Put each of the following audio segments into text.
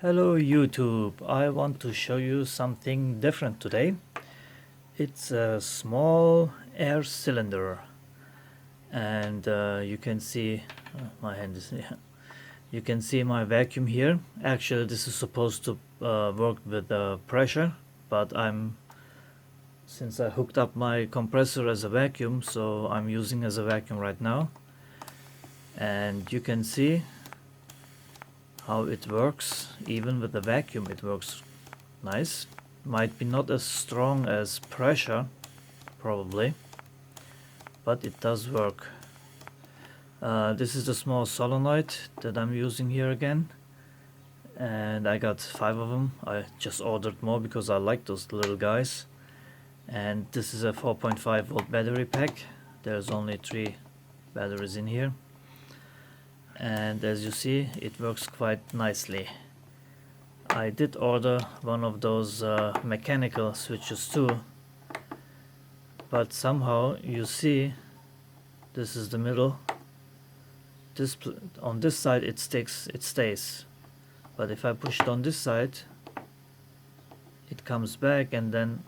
Hello YouTube, I want to show you something different today. It's a small air cylinder and you can see my hand is here. You can see my vacuum here. Actually this is supposed to work with pressure, but since I hooked up my compressor as a vacuum, so I'm using as a vacuum right now. And you can see how it works. Even with the vacuum it works nice. Might be not as strong as pressure probably, but it does work. This is the small solenoid that I'm using here again, and I got 5 of them. I just ordered more because I like those little guys. And this is a 4.5 volt battery pack. There's only 3 batteries in here, and as you see it works quite nicely. I did order one of those mechanical switches too, but somehow you see this is the middle. On this side it stays, but if I push it on this side it comes back and then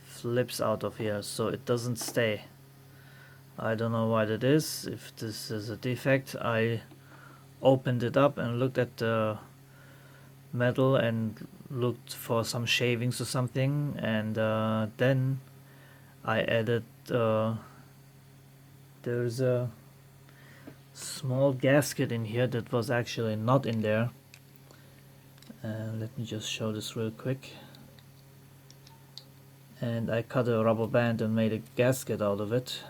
flips out of here, so it doesn't stay. I don't know why that is, if this is a defect. I opened it up and looked at the metal and looked for some shavings or something, and then I added there's a small gasket in here that was actually not in there. Let me just show this real quick. And I cut a rubber band and made a gasket out of it.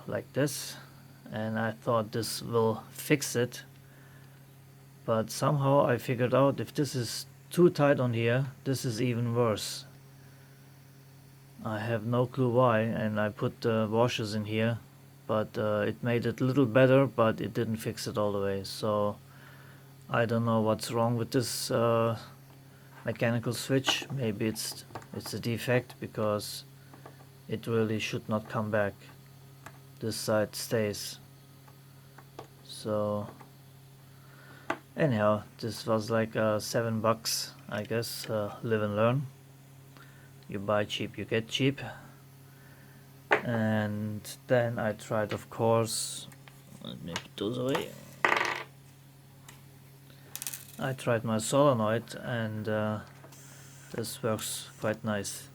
Like this, and I thought this will fix it, but somehow I figured out if this is too tight on here, this is even worse. I have no clue why, and I put washers in here, but it made it a little better, but it didn't fix it all the way. So I don't know what's wrong with this mechanical switch. Maybe it's a defect, because it really should not come back. This side stays. So anyhow, this was like $7, I guess. Live and learn. You buy cheap, you get cheap. And then I tried, of course, let me put those away. I tried my solenoid, and this works quite nice.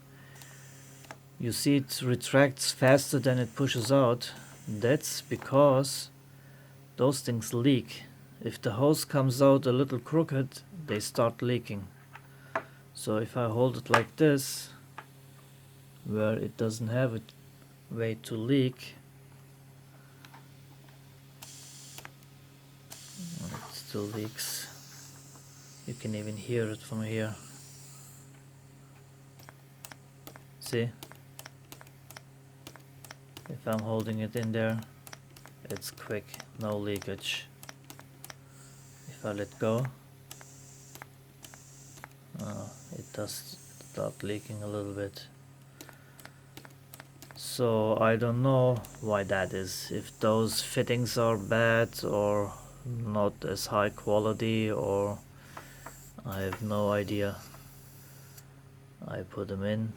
You see it retracts faster than it pushes out. That's because those things leak. If the hose comes out a little crooked, they start leaking. So if I hold it like this, where it doesn't have a way to leak, it still leaks. You can even hear it from here. See? If I'm holding it in there, it's quick, no leakage. If I let go, it does start leaking a little bit. So I don't know why that is. If those fittings are bad or not as high quality, or I have no idea. I put them in.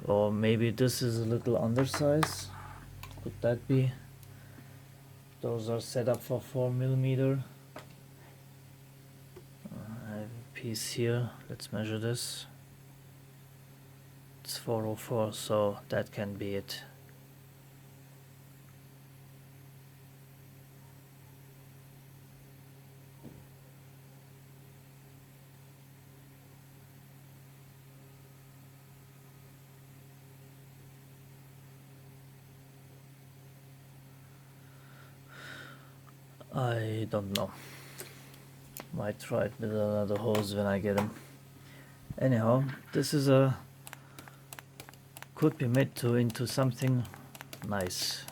Or maybe this is a little undersize. Could that be? Those are set up for 4mm. I have a piece here. Let's measure this. It's 404, so that can be it. I don't know. Might try it with another hose when I get them. Anyhow, this is could be made into something nice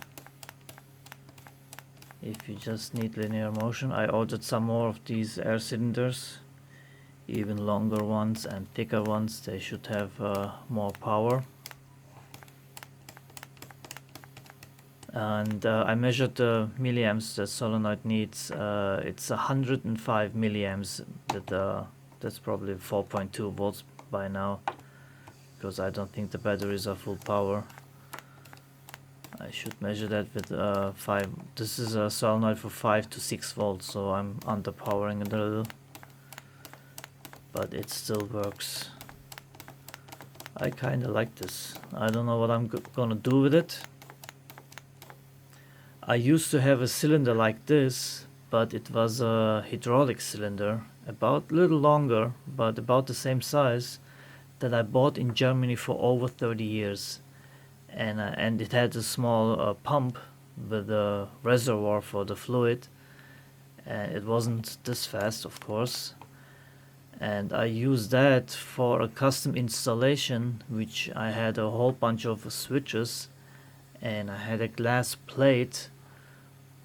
if you just need linear motion. I ordered some more of these air cylinders even longer ones and thicker ones, they should have more power. And I measured the milliamps the solenoid needs. It's 105 milliamps. That's probably 4.2 volts by now, because I don't think the batteries are full power. I should measure that with 5. This is a solenoid for 5 to 6 volts, so I'm underpowering it a little, but it still works. I kinda like this. I don't know what I'm gonna do with it. I used to have a cylinder like this, but it was a hydraulic cylinder, about a little longer, but about the same size, that I bought in Germany for over 30 years. And it had a small pump with a reservoir for the fluid, and it wasn't this fast, of course. And I used that for a custom installation, which I had a whole bunch of switches, and I had a glass plate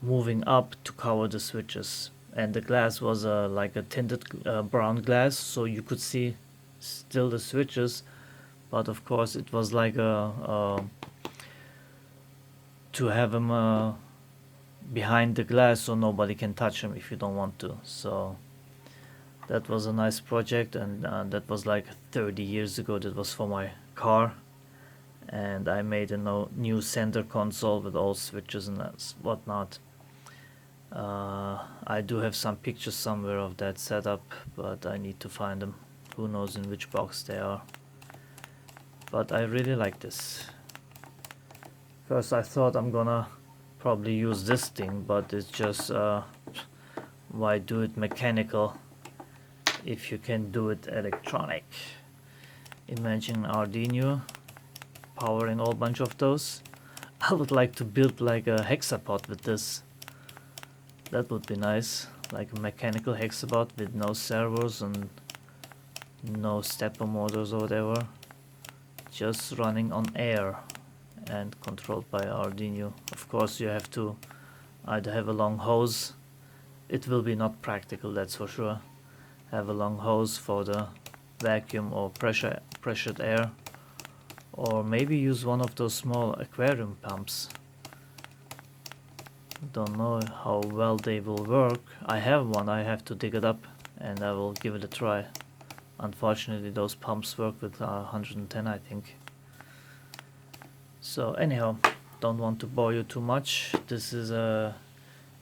moving up to cover the switches, and the glass was like a tinted brown glass, so you could see still the switches, but of course it was like to have them behind the glass so nobody can touch them if you don't want to. So that was a nice project, and that was like 30 years ago. That was for my car, and I made a new center console with all switches and whatnot. I do have some pictures somewhere of that setup, but I need to find them. Who knows in which box they are. But I really like this. First I thought I'm gonna probably use this thing, but it's just why do it mechanical if you can do it electronic? Imagine Arduino powering a whole bunch of those. I would like to build like a hexapod with this. That would be nice, like a mechanical hexapod with no servos and no stepper motors or whatever, just running on air and controlled by Arduino. Of course you have to either have a long hose. It will be not practical, that's for sure. Have a long hose for the vacuum or pressured air, or maybe use one of those small aquarium pumps. Don't know how well they will work. I have one, I have to dig it up and I will give it a try. Unfortunately those pumps work with 110, I think. So anyhow, don't want to bore you too much. This is a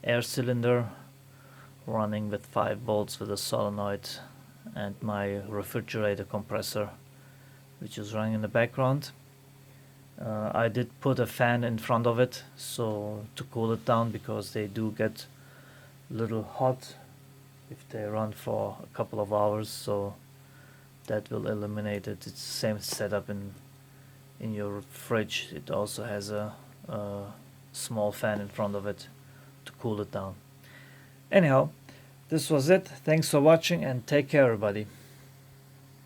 air cylinder running with 5 volts with a solenoid, and my refrigerator compressor, which is running in the background. I did put a fan in front of it so to cool it down, because they do get a little hot if they run for a couple of hours, so that will eliminate it. It's the same setup in your fridge. It also has a small fan in front of it to cool it down. Anyhow, this was it. Thanks for watching and take care, everybody.